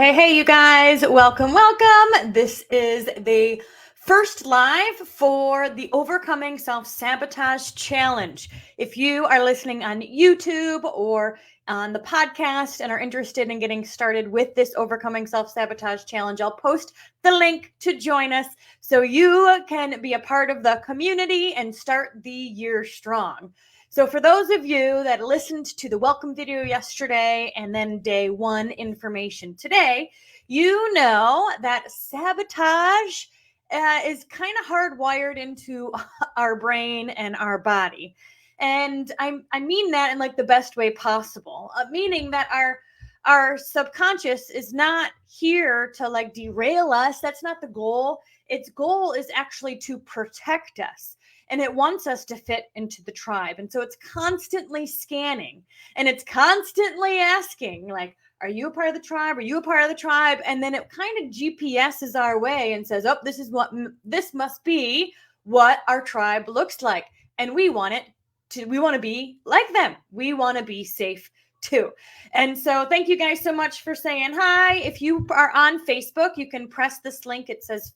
Hey, you guys, welcome. This is the first live for the Overcoming Self-Sabotage Challenge. If you are listening on YouTube or on the podcast and are interested in getting started with this Overcoming Self-Sabotage Challenge, I'll post the link to join us so you can be a part of the community and start the year strong. So for those of you that listened to the welcome video yesterday and then day one information today, you know that sabotage is kind of hardwired into our brain and our body. And I mean that in like the best way possible, meaning that our subconscious is not here to like derail us. That's not the goal. Its goal is actually to protect us, and it wants us to fit into the tribe. And so it's constantly scanning and it's constantly asking, like, are you a part of the tribe? Are you a part of the tribe? And then it kind of GPSs our way and says, oh, this must be what our tribe looks like. And we want to be like them. We want to be safe too. And so thank you guys so much for saying hi. If you are on Facebook, you can press this link. It says,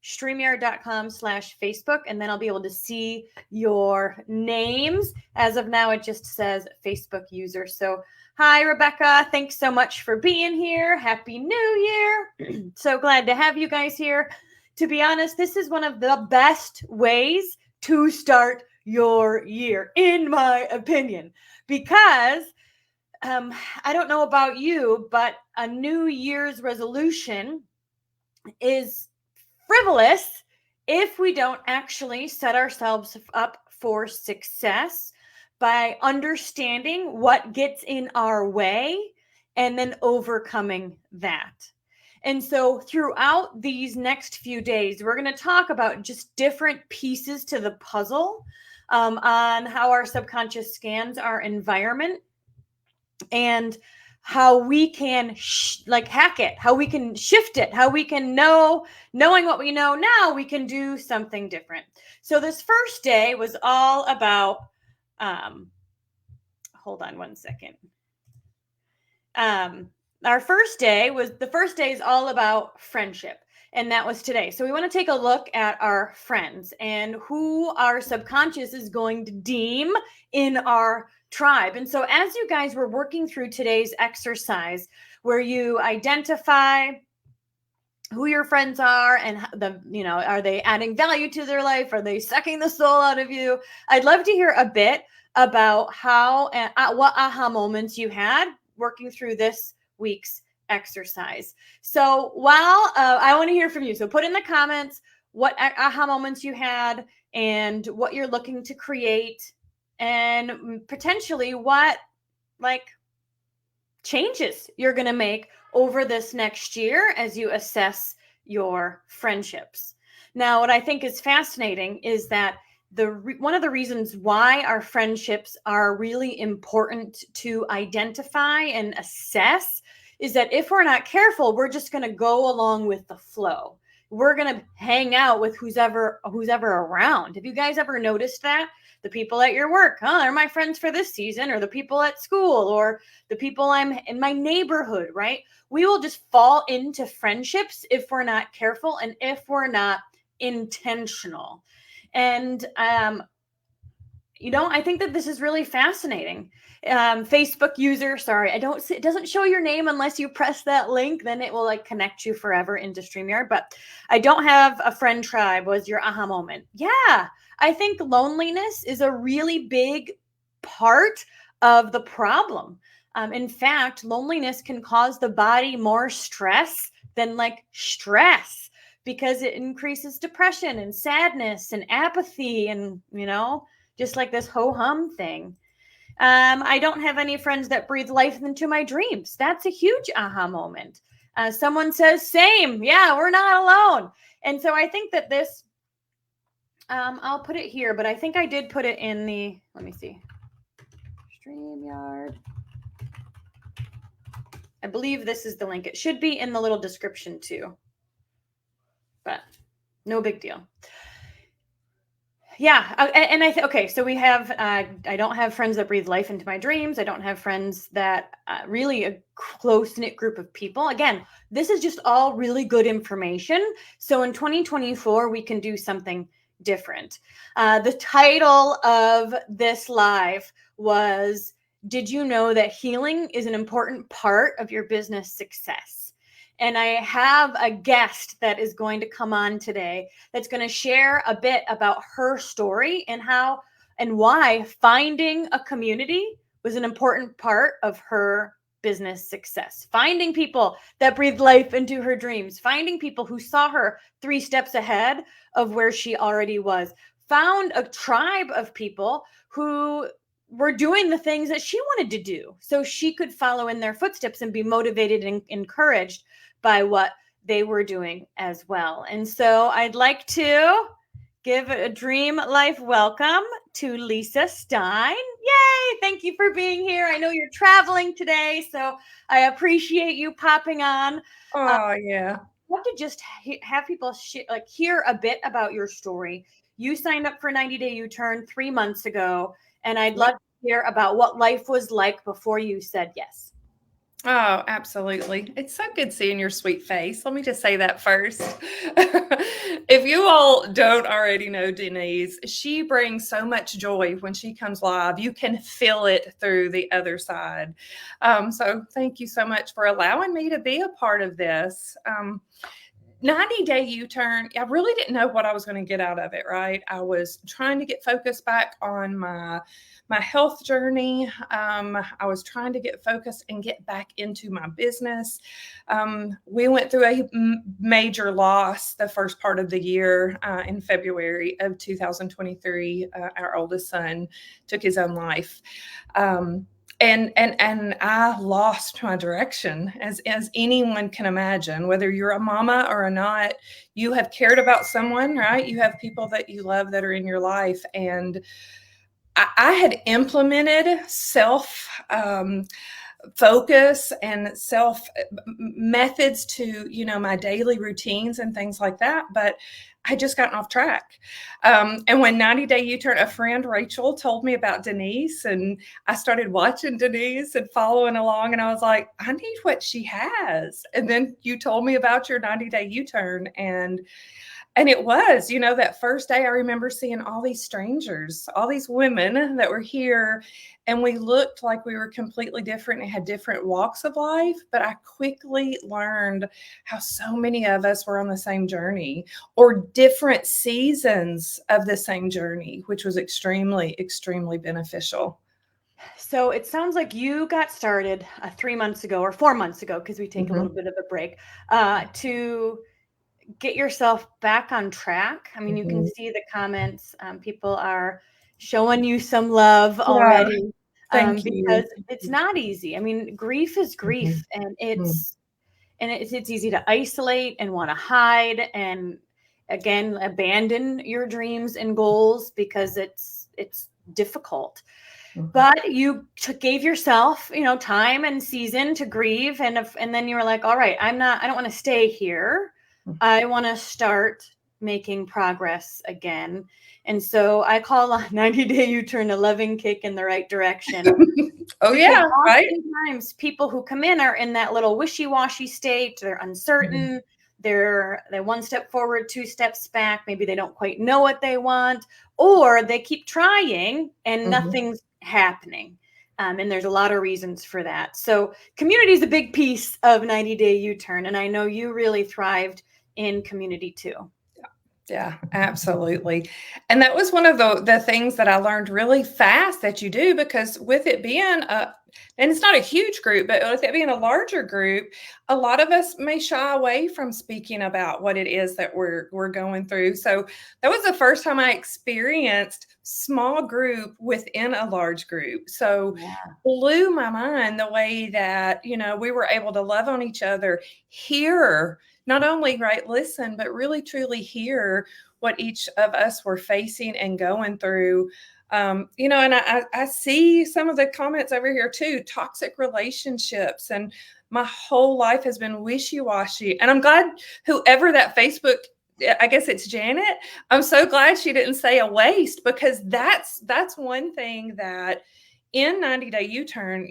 StreamYard.com/Facebook, and then I'll be able to see your names. As of now, it just says Facebook user. So hi, Rebecca. Thanks so much for being here. Happy New Year. So glad to have you guys here. To be honest, this is one of the best ways to start your year, in my opinion, because I don't know about you, but a New Year's resolution is frivolous if we don't actually set ourselves up for success by understanding what gets in our way and then overcoming that. And so throughout these next few days, we're going to talk about just different pieces to the puzzle on how our subconscious scans our environment and how we can hack it, how we can shift it, how we can knowing what we know now, we can do something different. So this first day was all about, hold on one second. The first day is all about friendship. And that was today. So we want to take a look at our friends and who our subconscious is going to deem in our tribe. And so as you guys were working through today's exercise where you identify who your friends are and are they adding value to their life? Are they sucking the soul out of you? I'd love to hear a bit about how and what aha moments you had working through this week's exercise. So while I want to hear from you, so put in the comments what aha moments you had and what you're looking to create, and potentially what changes you're going to make over this next year as you assess your friendships. Now, what I think is fascinating is that one of the reasons why our friendships are really important to identify and assess is that if we're not careful, we're just going to go along with the flow. We're going to hang out with who's ever around. Have you guys ever noticed that? The people at your work, they're my friends for this season, or the people at school, or the people I'm in my neighborhood, right? We will just fall into friendships if we're not careful and if we're not intentional. And I think that this is really fascinating. Facebook user, sorry, it doesn't show your name unless you press that link, then it will connect you forever into StreamYard. But I don't have a friend tribe was your aha moment. Yeah, I think loneliness is a really big part of the problem. In fact, loneliness can cause the body more stress than stress, because it increases depression and sadness and apathy and, just like this ho-hum thing. I don't have any friends that breathe life into my dreams. That's a huge aha moment. Someone says, same. Yeah, we're not alone. And so I think that this, I'll put it here, but I think I did put it in the, let me see, StreamYard. I believe this is the link. It should be in the little description too, but no big deal. Yeah. And I think, okay, so we have, I don't have friends that breathe life into my dreams. I don't have friends that really a close knit group of people. Again, this is just all really good information. So in 2024, we can do something different. The title of this live was, Did you know that healing is an important part of your business success? And I have a guest that is going to come on today that's going to share a bit about her story and how and why finding a community was an important part of her business success. Finding people that breathed life into her dreams, finding people who saw her 3 steps ahead of where she already was, found a tribe of people who were doing the things that she wanted to do so she could follow in their footsteps and be motivated and encouraged by what they were doing as well. And so I'd like to give a dream life welcome to Lisa Stein. Yay! Thank you for being here. I know you're traveling today, so I appreciate you popping on. Oh, yeah. I'd love to just have people hear a bit about your story. You signed up for 90 Day U-Turn 3 months ago, and I'd love to hear about what life was like before you said yes. Oh, absolutely. It's so good seeing your sweet face. Let me just say that first. If you all don't already know Denise, she brings so much joy when she comes live. You can feel it through the other side. So thank you so much for allowing me to be a part of this. 90 Day U-Turn, I really didn't know what I was going to get out of it, right? I was trying to get focused back on my health journey. I was trying to get focused and get back into my business. We went through a major loss the first part of the year in February of 2023. Our oldest son took his own life. And I lost my direction, as anyone can imagine. Whether you're a mama or not, you have cared about someone, right? You have people that you love that are in your life, and I had implemented self focus and self methods to, my daily routines and things like that, but I just gotten off track. And when 90 Day U-Turn, a friend, Rachel, told me about Denise, and I started watching Denise and following along, and I was like, I need what she has. And then you told me about your 90 Day U-Turn, and it was, that first day I remember seeing all these strangers, all these women that were here, and we looked like we were completely different and had different walks of life. But I quickly learned how so many of us were on the same journey or different seasons of the same journey, which was extremely, extremely beneficial. So it sounds like you got started 3 months ago or 4 months ago, because we take a little bit of a break, to get yourself back on track. I mean, you can see the comments. People are showing you some love already. Thank you. Because it's not easy. I mean, grief is grief, and it's easy to isolate and want to hide and again abandon your dreams and goals because it's difficult. But you gave yourself, time and season to grieve, and then you were like, all right, I don't want to stay here. I want to start making progress again. And so I call a 90 Day U-Turn a loving kick in the right direction. Oh, yeah, right. Oftentimes people who come in are in that little wishy-washy state. They're uncertain. They're one step forward, 2 steps back. Maybe they don't quite know what they want, or they keep trying and nothing's happening. And there's a lot of reasons for that. So community is a big piece of 90 Day U-Turn. And I know you really thrived in community too. Yeah, absolutely. And that was one of the things that I learned really fast that you do, because with it being and it's not a huge group, but with it being a larger group, a lot of us may shy away from speaking about what it is that we're going through. So that was the first time I experienced small group within a large group. So blew my mind the way that, we were able to love on each other, hear, not only listen, but really truly hear what each of us were facing and going through. And I see some of the comments over here too, toxic relationships, and my whole life has been wishy-washy. And I'm glad whoever that Facebook I guess it's Janet. I'm so glad she didn't say a waste, because that's one thing that in 90 Day U-Turn,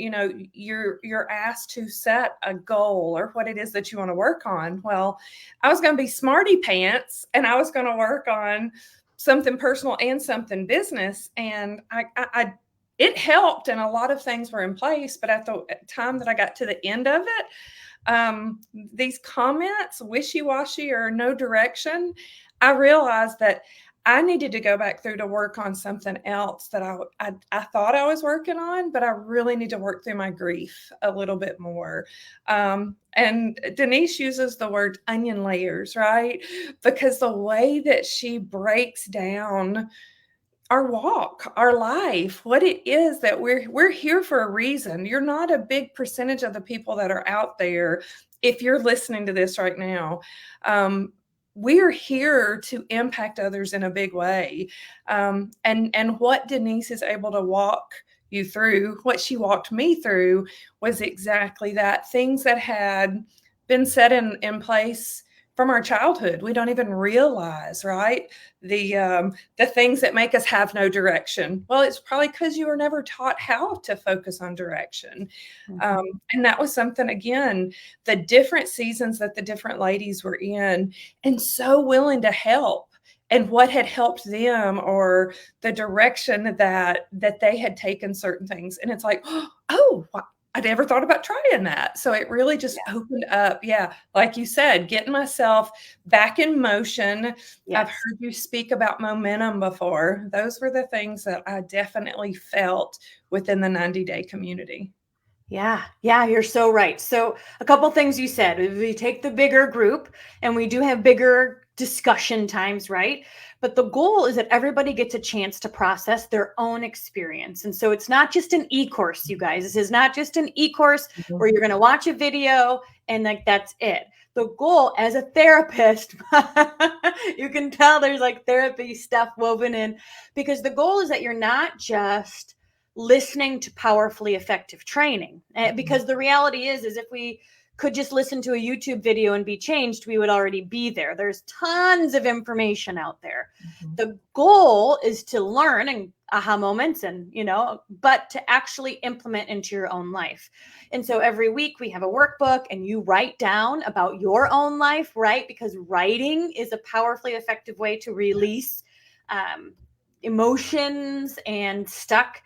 you're asked to set a goal or what it is that you want to work on. Well, I was going to be smarty pants, and I was going to work on something personal and something business. And I it helped, and a lot of things were in place. But at the time that I got to the end of it, these comments, wishy-washy or no direction, I realized that I needed to go back through to work on something else that I thought I was working on, but I really need to work through my grief a little bit more. And Denise uses the word onion layers, right? Because the way that she breaks down our walk, our life, what it is that we're here for a reason. You're not a big percentage of the people that are out there. If you're listening to this right now, we're here to impact others in a big way. And what Denise is able to walk you through, what she walked me through, was exactly that. Things that had been set in place from our childhood, we don't even realize, right? The things that make us have no direction. Well, it's probably because you were never taught how to focus on direction. And that was something, again, the different seasons that the different ladies were in, and so willing to help, and what had helped them, or the direction that they had taken certain things. And it's like, oh, I never thought about trying that. So it really just opened up. Yeah. Like you said, getting myself back in motion. Yes. I've heard you speak about momentum before. Those were the things that I definitely felt within the 90 Day community. Yeah, you're so right. So a couple things you said. We take the bigger group, and we do have bigger discussion times, right? But the goal is that everybody gets a chance to process their own experience. And so it's not just an e-course, you guys. This is not just an e-course where you're going to watch a video and like that's it. The goal as a therapist, you can tell there's like therapy stuff woven in, because the goal is that you're not just listening to powerfully effective training. Because the reality is if we could just listen to a YouTube video and be changed, we would already be there. There's tons of information out there. The goal is to learn and aha moments and, but to actually implement into your own life. And so every week we have a workbook, and you write down about your own life, right? Because writing is a powerfully effective way to release emotions and stuck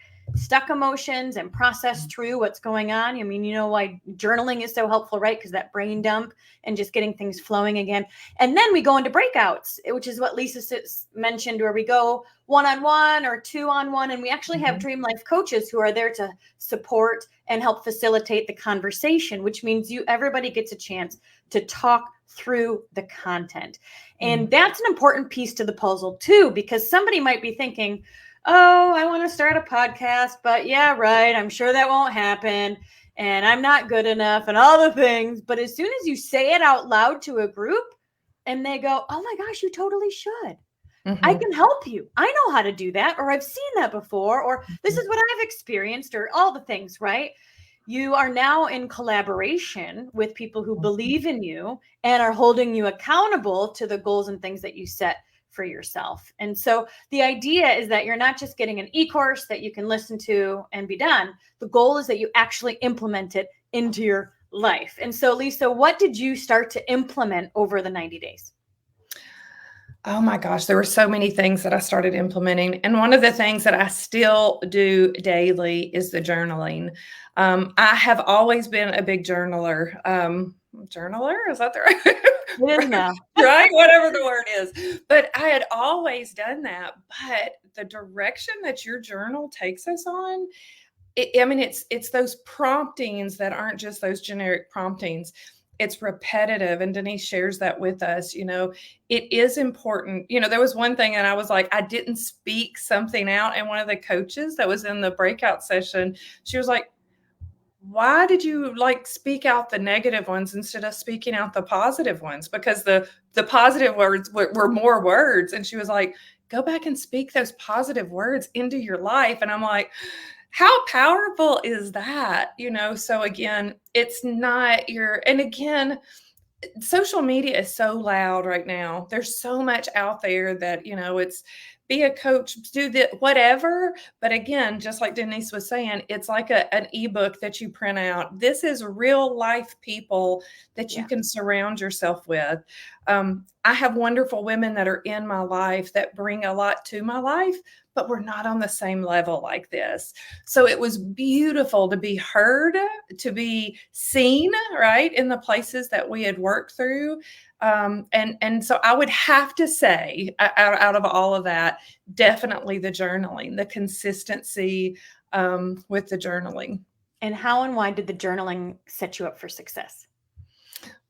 emotions and process through what's going on. I mean, why journaling is so helpful, right? Because that brain dump and just getting things flowing again. And then we go into breakouts, which is what Lisa mentioned, where we go one-on-one or two-on-one. And we actually have Dream Life coaches who are there to support and help facilitate the conversation, which means everybody gets a chance to talk through the content. And that's an important piece to the puzzle too, because somebody might be thinking, oh, I want to start a podcast, but yeah, right, I'm sure that won't happen, and I'm not good enough, and all the things. But as soon as you say it out loud to a group, and they go, oh my gosh, you totally should. I can help you. I know how to do that, or I've seen that before, or this is what I've experienced, or all the things, right? You are now in collaboration with people who believe in you and are holding you accountable to the goals and things that you set for yourself. And so the idea is that you're not just getting an e-course that you can listen to and be done. The goal is that you actually implement it into your life. And so, Lisa, what did you start to implement over the 90 days? Oh my gosh, there were so many things that I started implementing. And one of the things that I still do daily is the journaling. I have always been a big journaler. Journaler? Is that the right? Right? Whatever the word is. But I had always done that. But the direction that your journal takes us on, it's those promptings that aren't just those generic promptings. It's repetitive. And Denise shares that with us. It is important. There was one thing, and I was like, I didn't speak something out. And one of the coaches that was in the breakout session, she was like, why did you speak out the negative ones instead of speaking out the positive ones? Because the positive words were more words. And she was like, go back and speak those positive words into your life. And I'm like, how powerful is that? So again, it's not and again, social media is so loud right now. There's so much out there that, it's be a coach, do the whatever. But again, just like Denise was saying, it's like an ebook that you print out. This is real life people that you Yeah. can surround yourself with. I have wonderful women that are in my life that bring a lot to my life, but we're not on the same level like this. So it was beautiful to be heard, to be seen, right, in the places that we had worked through. And so I would have to say, out of all of that, definitely the journaling, the consistency with the journaling. And how and why did the journaling set you up for success?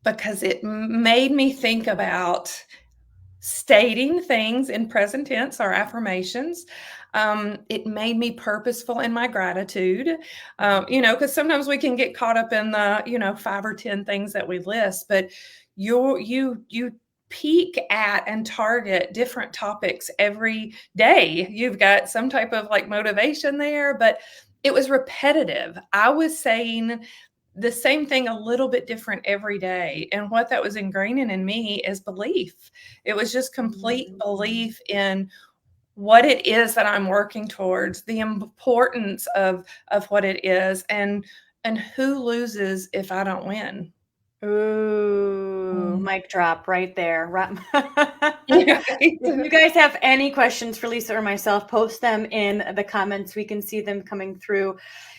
Because it made me think about stating things in present tense or affirmations. It made me purposeful in my gratitude, because sometimes we can get caught up in the, 5 or 10 things that we list, but you peek at and target different topics every day. You've got some type of like motivation there, but it was repetitive. I was saying the same thing a little bit different every day. And what that was ingraining in me is belief. It was just complete belief in what it is that I'm working towards, the importance of what it is, and who loses if I don't win. Ooh, mic drop right there. If you guys have any questions for Lisa or myself, post them in the comments. We can see them coming through.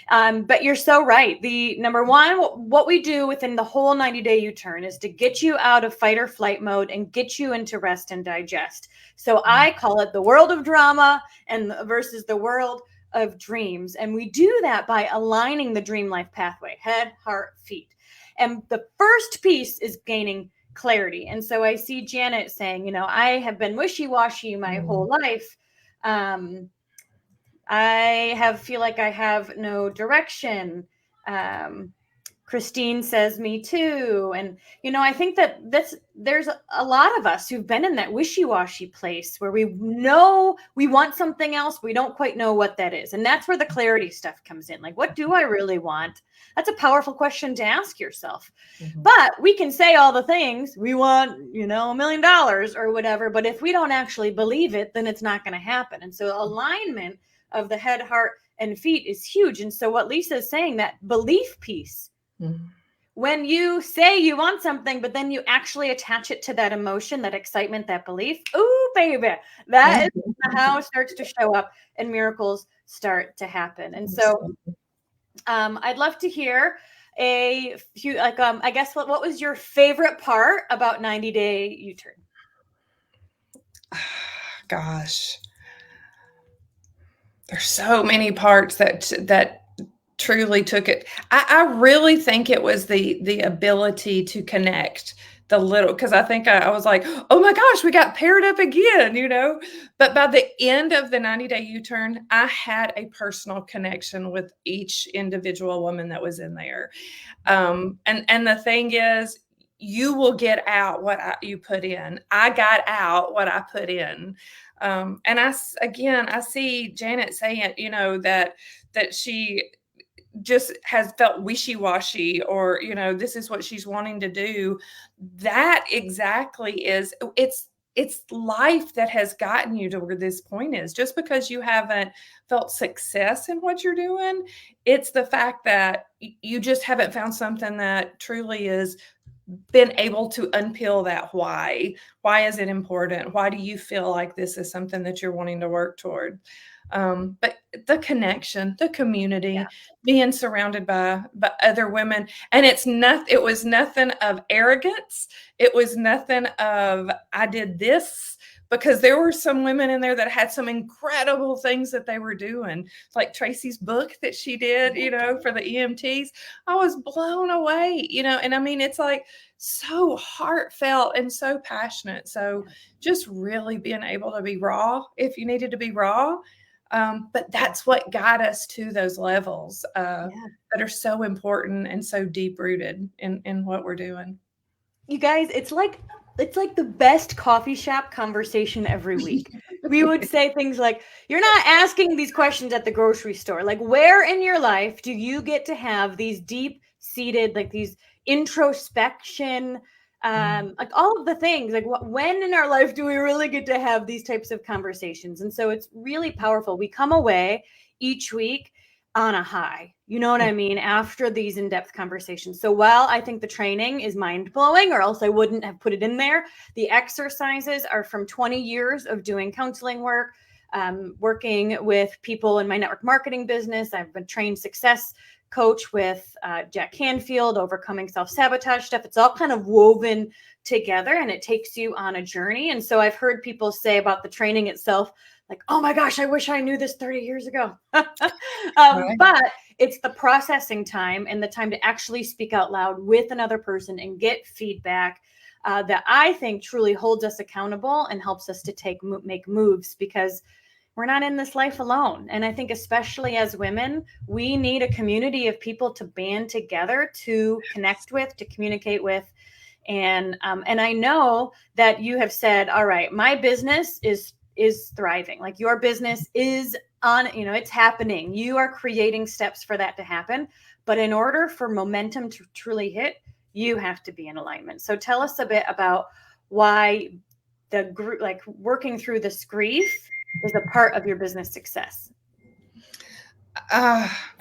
But you're so right. The number one, what we do within the whole 90-day U-turn is to get you out of fight or flight mode and get you into rest and digest. So I call it the world of drama and versus the world of dreams. And we do that by aligning the dream life pathway, head, heart, feet. And the first piece is gaining clarity. And so I see Janet saying, I have been wishy-washy my whole life. I feel like I have no direction. Christine says me too. And, I think that there's a lot of us who've been in that wishy-washy place where we know we want something else. We don't quite know what that is. And that's where the clarity stuff comes in. Like, what do I really want? That's a powerful question to ask yourself. Mm-hmm. But we can say all the things we want, $1 million or whatever. But if we don't actually believe it, then it's not going to happen. And so alignment of the head, heart, and feet is huge. And so what Lisa is saying, that belief piece, when you say you want something, but then you actually attach it to that emotion, that excitement, that belief, ooh, baby, that is how it starts to show up and miracles start to happen. And so I'd love to hear a few, I guess, what was your favorite part about 90-day U-turn? Gosh, there's so many parts that truly took it. I really think it was the ability to connect the little, because I think I was like, oh my gosh, we got paired up again, But by the end of the 90-day U-turn, I had a personal connection with each individual woman that was in there. And the thing is, you will get out what you put in. I got out what I put in. And I see Janet saying, that she just has felt wishy-washy, or, this is what she's wanting to do. That exactly it's life that has gotten you to where this point is. Just because you haven't felt success in what you're doing, it's the fact that you just haven't found something that truly is been able to unpeel that why. Why is it important? Why do you feel like this is something that you're wanting to work toward? But the connection, the community, being surrounded by other women. And it was nothing of arrogance. It was nothing of, I did this, because there were some women in there that had some incredible things that they were doing, like Tracy's book that she did, for the EMTs. I was blown away, and I mean, it's like so heartfelt and so passionate. So just really being able to be raw if you needed to be raw. But that's what got us to those levels that are so important and so deep rooted in what we're doing. You guys, it's like the best coffee shop conversation every week. We would say things like, you're not asking these questions at the grocery store. Like, where in your life do you get to have these deep seated, like these introspection like all of the things, like when in our life do we really get to have these types of conversations? And so it's really powerful. We come away each week on a high, you know what I mean, after these in-depth conversations. So while I think the training is mind-blowing, or else I wouldn't have put it in there, the exercises are from 20 years of doing counseling work, working with people in my network marketing business. I've been trained success coach with Jack Canfield, overcoming self-sabotage stuff. It's all kind of woven together, and it takes you on a journey. And so I've heard people say about the training itself, like, oh my gosh, I wish I knew this 30 years ago. But it's the processing time and the time to actually speak out loud with another person and get feedback that I think truly holds us accountable and helps us to make moves, because we're not in this life alone. And I think especially as women, we need a community of people to band together, to connect with, to communicate with. And I know that you have said, all right, my business is thriving. Like your business is on, it's happening. You are creating steps for that to happen. But in order for momentum to truly hit, you have to be in alignment. So tell us a bit about why the group, like working through this grief, is a part of your business success.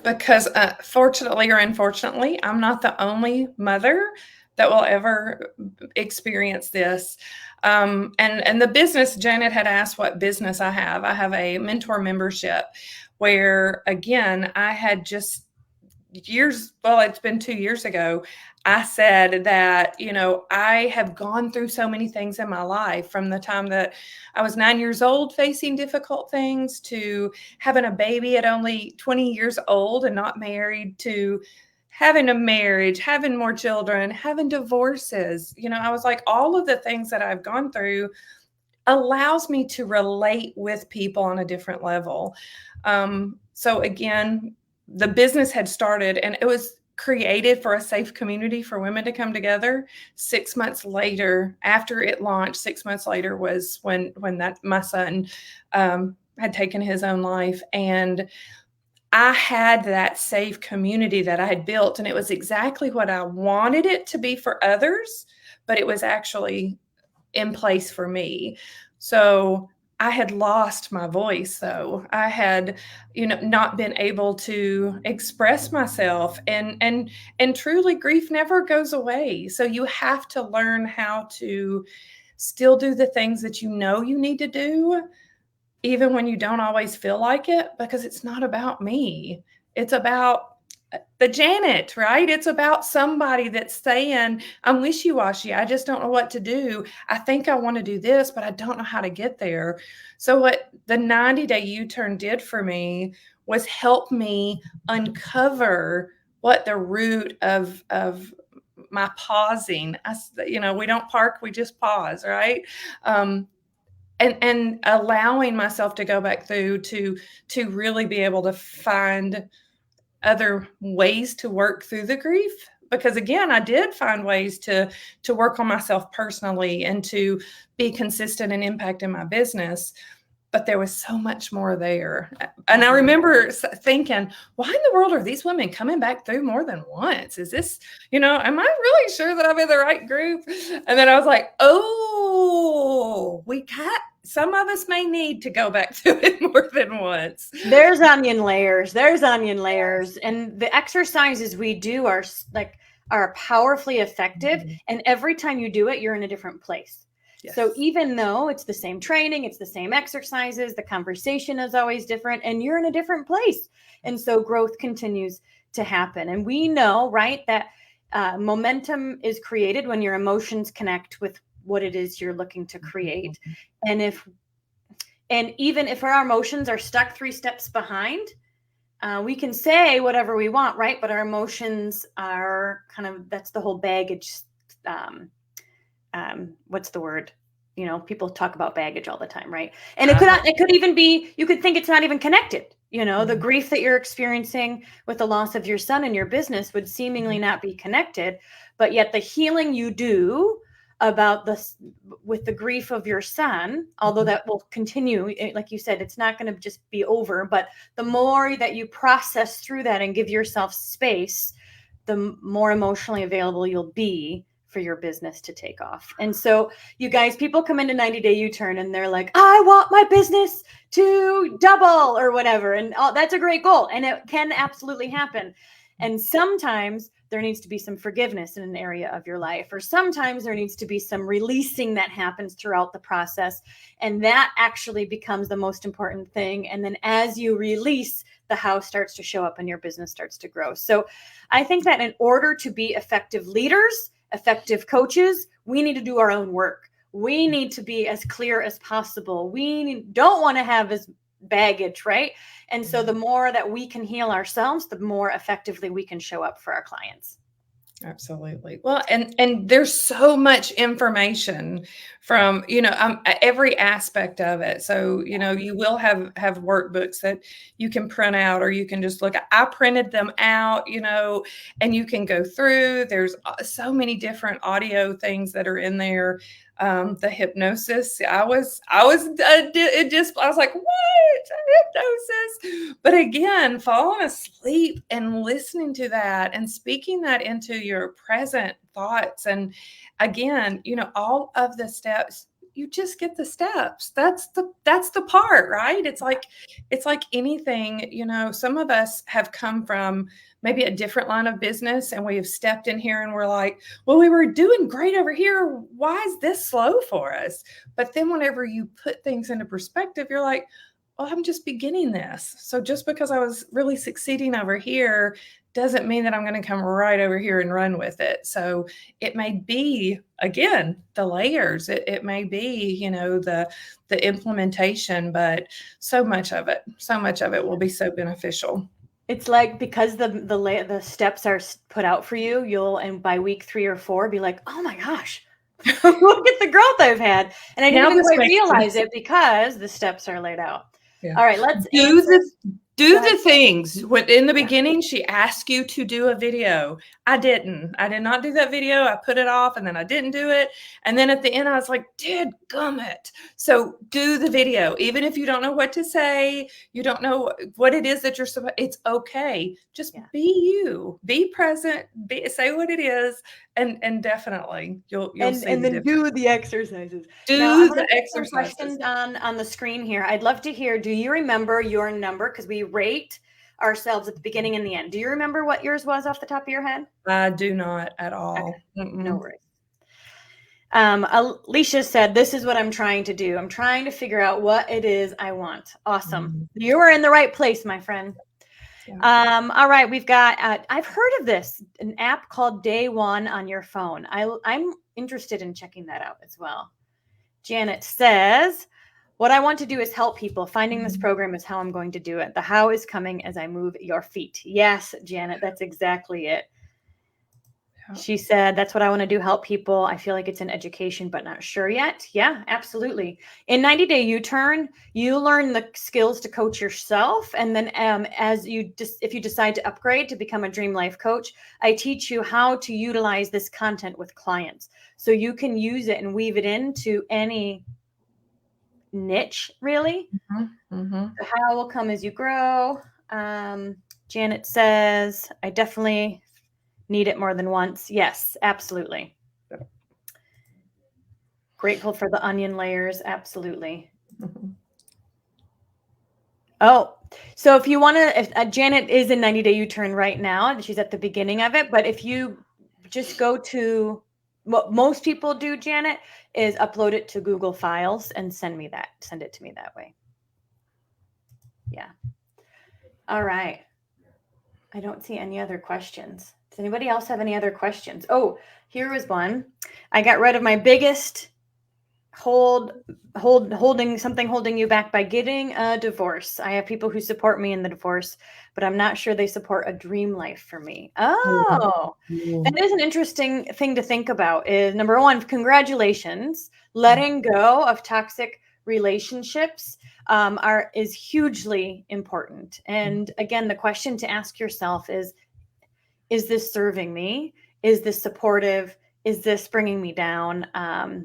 Because fortunately or unfortunately, I'm not the only mother that will ever experience this. And the business, Janet had asked what business I have. I have a mentor membership where, again, I had just it's been 2 years ago, I said that, I have gone through so many things in my life, from the time that I was 9 years old facing difficult things, to having a baby at only 20 years old and not married, to having a marriage, having more children, having divorces. I was like, all of the things that I've gone through allows me to relate with people on a different level. So again, the business had started, and it was created for a safe community for women to come together. 6 months later, after it launched, 6 months later was when my son had taken his own life. And I had that safe community that I had built, and it was exactly what I wanted it to be for others, but it was actually in place for me. So I had lost my voice, though. I had, not been able to express myself, and truly, grief never goes away. So you have to learn how to still do the things that you need to do, even when you don't always feel like it, because it's not about me. It's about the Janet, right? It's about somebody that's saying, I'm wishy-washy. I just don't know what to do. I think I want to do this, but I don't know how to get there. So what the 90-day U-turn did for me was help me uncover what the root of my pausing. We don't park, we just pause, right? And allowing myself to go back through to really be able to find other ways to work through the grief. Because again, I did find ways to work on myself personally and to be consistent and impact in my business. But there was so much more there. And I remember thinking, why in the world are these women coming back through more than once? Is this, am I really sure that I'm in the right group? And then I was like, some of us may need to go back through it more than once. There's onion layers. And the exercises we do are powerfully effective. Mm-hmm. And every time you do it, you're in a different place. Yes. So even though it's the same training, it's the same exercises, the conversation is always different, and you're in a different place. And so growth continues to happen. And we know, right, that momentum is created when your emotions connect with what it is you're looking to create. And even if our emotions are stuck 3 steps behind, we can say whatever we want, right? But our emotions are that's the whole baggage. What's the word? People talk about baggage all the time, right? And it could even be, you could think it's not even connected. Mm-hmm. The grief that you're experiencing with the loss of your son in your business would seemingly not be connected, but yet the healing you do about this with the grief of your son, although that will continue, like you said, it's not going to just be over, but the more that you process through that and give yourself space, the more emotionally available you'll be for your business to take off. And so you guys, people come into 90-day U-turn and they're like, I want my business to double or whatever. And that's a great goal. And it can absolutely happen. And sometimes there needs to be some forgiveness in an area of your life, or sometimes there needs to be some releasing that happens throughout the process. And that actually becomes the most important thing. And then as you release, the how starts to show up and your business starts to grow. So I think that in order to be effective leaders, effective coaches, we need to do our own work. We need to be as clear as possible. We don't want to have as baggage, right? And so the more that we can heal ourselves, the more effectively we can show up for our clients. Absolutely. Well, and there's so much information from, every aspect of it. So, you will have workbooks that you can print out, or you can just look at. I printed them out, and you can go through. There's so many different audio things that are in there. The hypnosis, I was like, what? Hypnosis? But again, falling asleep and listening to that and speaking that into your present thoughts. And again, all of the steps, you just get the steps. That's the part, right? It's like anything, some of us have come from maybe a different line of business, and we have stepped in here and we're like, well, we were doing great over here. Why is this slow for us? But then whenever you put things into perspective, you're like, well, I'm just beginning this. So just because I was really succeeding over here doesn't mean that I'm going to come right over here and run with it. So it may be, again, the layers. It may be, the implementation, but so much of it will be so beneficial. It's like, because the steps are put out for you, and by week 3 or 4 be like, oh my gosh, look at the growth I've had. And I didn't even quite realize it because the steps are laid out. Yeah. All right, let's do the things. When in the beginning, she asked you to do a video. I did not do that video. I put it off, and then I didn't do it. And then at the end, I was like, dadgummit. So do the video. Even if you don't know what to say, you don't know what it is that you're supposed, it's okay. Just be you, be present, say what it is. And definitely you'll see and then do the exercises. Do the exercises. Questions on the screen here. I'd love to hear, do you remember your number? Because we rate ourselves at the beginning and the end. Do you remember what yours was off the top of your head? I do not at all. Okay. No worries. Alicia said, this is what I'm trying to do. I'm trying to figure out what it is I want. Awesome. Mm-hmm. You are in the right place, my friend. Yeah. All right. We've got, I've heard of this, an app called Day One on your phone. I'm interested in checking that out as well. Janet says, what I want to do is help people. Finding this program is how I'm going to do it. The how is coming as I move your feet. Yes, Janet, that's exactly it. She said, that's what I want to do, help people. I feel like it's in education, but not sure yet. Yeah, absolutely. In 90-day U-turn, you learn the skills to coach yourself. And then if you decide to upgrade to become a Dream Life coach, I teach you how to utilize this content with clients. So you can use it and weave it into any niche, really. Mm-hmm. Mm-hmm. The how will come as you grow. Janet says, I definitely need it more than once. Yes, absolutely. Grateful for the onion layers. Absolutely. Mm-hmm. Oh, so if you want to, if Janet is in 90-day U-turn right now, she's at the beginning of it. But if you just go to what most people do, Janet, is upload it to Google Files and send it to me that way. Yeah. All right. I don't see any other questions. Does anybody else have any other questions? Oh, here was one. I got rid of my biggest holding you back by getting a divorce. I have people who support me in the divorce, but I'm not sure they support a dream life for me. Oh, that is an interesting thing to think about. Is number one, congratulations. Letting go of toxic relationships is hugely important. And again, the question to ask yourself is this serving me? Is this supportive? Is this bringing me down?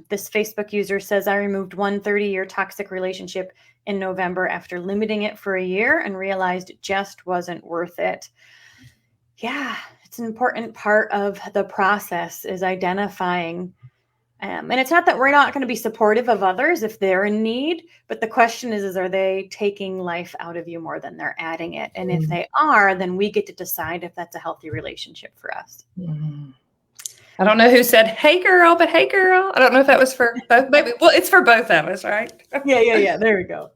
This Facebook user says, I removed one 30-year toxic relationship in November after limiting it for a year and realized it just wasn't worth it. Yeah, It's an important part of the process is identifying. And it's not that we're not going to be supportive of others if they're in need, but the question is are they taking life out of you more than they're adding it? And if they are, then we get to decide if that's a healthy relationship for us. I don't know who said, hey, girl, but hey, girl. I don't know if that was for both. Maybe. Well, it's for both of us, right? Yeah. There we go.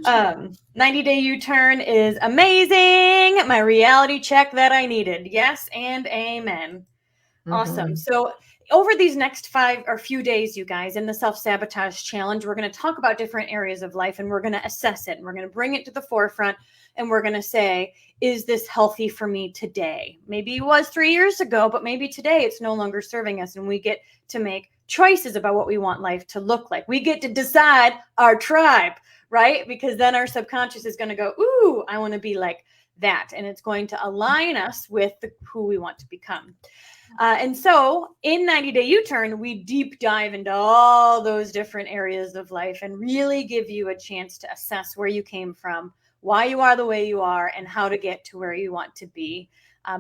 90-day U-turn is amazing. My reality check that I needed. Yes and amen. Awesome. So over these next few days, you guys, in the self-sabotage challenge, we're going to talk about different areas of life and we're going to assess it and we're going to bring it to the forefront and we're going to say, is this healthy for me today? Maybe it was 3 years ago, but maybe today it's no longer serving us and we get to make choices about what we want life to look like. We get to decide our tribe, right? Because then our subconscious is going to go, ooh, I want to be like that. And it's going to align us with who we want to become. And so in 90-day U-turn, we deep dive into all those different areas of life and really give you a chance to assess where you came from, why you are the way you are, and how to get to where you want to be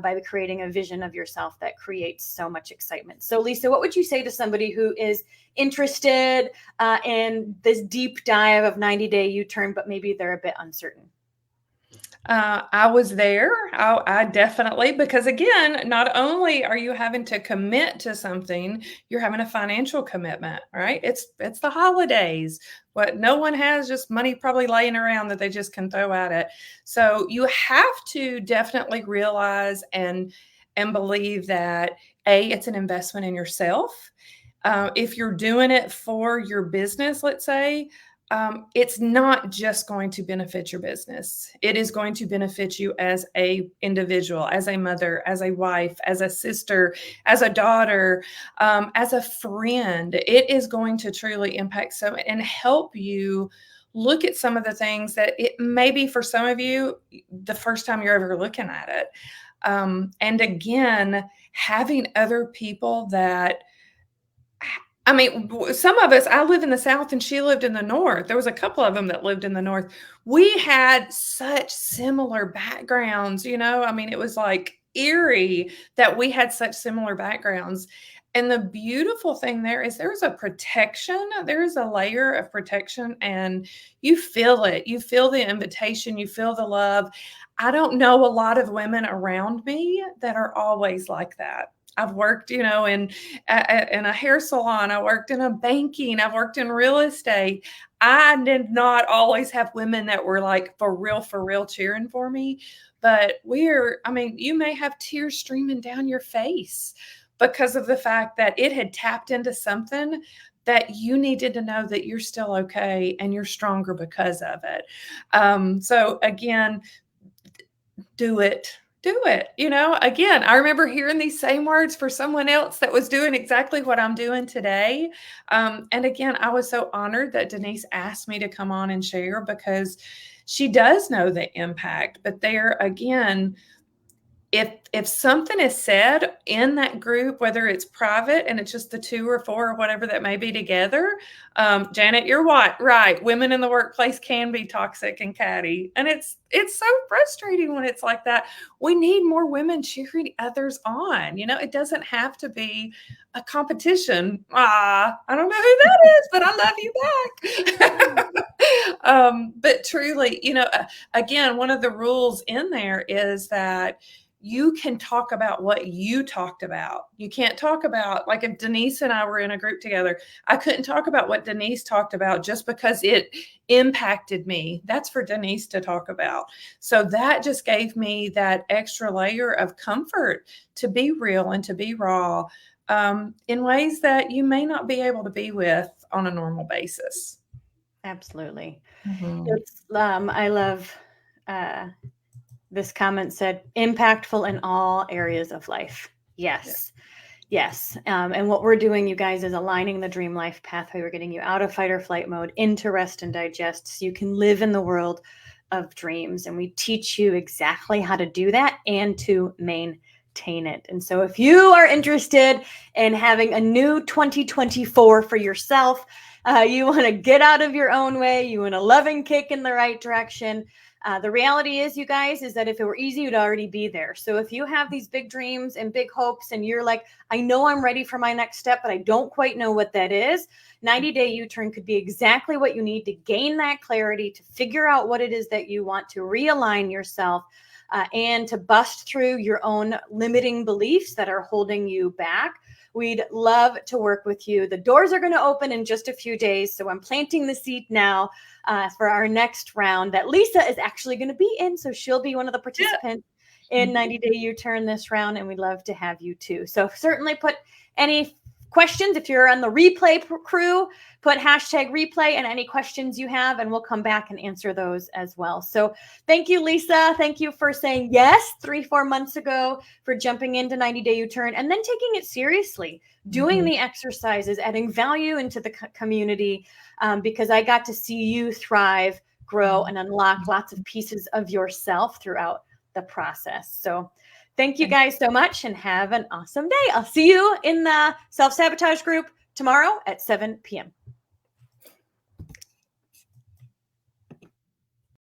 by creating a vision of yourself that creates so much excitement. So Lisa, what would you say to somebody who is interested in this deep dive of 90-day U-turn, but maybe they're a bit uncertain? I was there. I definitely, because again, not only are you having to commit to something, you're having a financial commitment, right? It's the holidays. What no one has just money probably laying around that they just can throw at it. So you have to definitely realize and believe that it's an investment in yourself. If you're doing it for your business, let's say, it's not just going to benefit your business. It is going to benefit you as a individual, as a mother, as a wife, as a sister, as a daughter, as a friend. It is going to truly impact and help you look at some of the things that it may be for some of you the first time you're ever looking at it. And again, having other people that some of us, I live in the South and she lived in the North. There was a couple of them that lived in the North. We had such similar backgrounds, it was like eerie that we had such similar backgrounds. And the beautiful thing there's a protection, there's a layer of protection and you feel it. You feel the invitation, you feel the love. I don't know a lot of women around me that are always like that. I've worked, in a hair salon. I worked in a banking. I've worked in real estate. I did not always have women that were like for real cheering for me. But you may have tears streaming down your face because of the fact that it had tapped into something that you needed to know that you're still okay and you're stronger because of it. So again, do it. Again, I remember hearing these same words for someone else that was doing exactly what I'm doing today. And again, I was so honored that Denise asked me to come on and share because she does know the impact. But there again, if something is said in that group, whether it's private and it's just the 2 or 4 or whatever that may be together, Janet, you're right. Women in the workplace can be toxic and catty. And it's so frustrating when it's like that. We need more women cheering others on. It doesn't have to be a competition. I don't know who that is, but I love you back. But truly, again, one of the rules in there is that you can talk about what you talked about. You can't talk about, like if Denise and I were in a group together, I couldn't talk about what Denise talked about just because it impacted me. That's for Denise to talk about. So that just gave me that extra layer of comfort to be real and to be raw in ways that you may not be able to be with on a normal basis. Absolutely. Mm-hmm. I love this comment said, impactful in all areas of life. Yes. And what we're doing, you guys, is aligning the dream life pathway. We're getting you out of fight or flight mode into rest and digest so you can live in the world of dreams. And we teach you exactly how to do that and to maintain it. And so if you are interested in having a new 2024 for yourself, you want to get out of your own way, you want a loving kick in the right direction, The reality is, you guys, is that if it were easy, you'd already be there. So if you have these big dreams and big hopes and you're like, I know I'm ready for my next step, but I don't quite know what that is, 90-day U-turn could be exactly what you need to gain that clarity, to figure out what it is that you want, to realign yourself, and to bust through your own limiting beliefs that are holding you back. We'd love to work with you. The doors are going to open in just a few days, so I'm planting the seed now for our next round that Lisa is actually going to be in. So she'll be one of the participants in 90-day U-turn this round, and we'd love to have you too. So certainly put any questions. If you're on the replay crew, put hashtag replay and any questions you have, and we'll come back and answer those as well. So thank you, Lisa. Thank you for saying yes 3-4 months ago, for jumping into 90-day U-turn and then taking it seriously, doing the exercises, adding value into the community, because I got to see you thrive, grow, and unlock lots of pieces of yourself throughout the process. So thank you guys so much and have an awesome day. I'll see you in the self-sabotage group tomorrow at 7 p.m.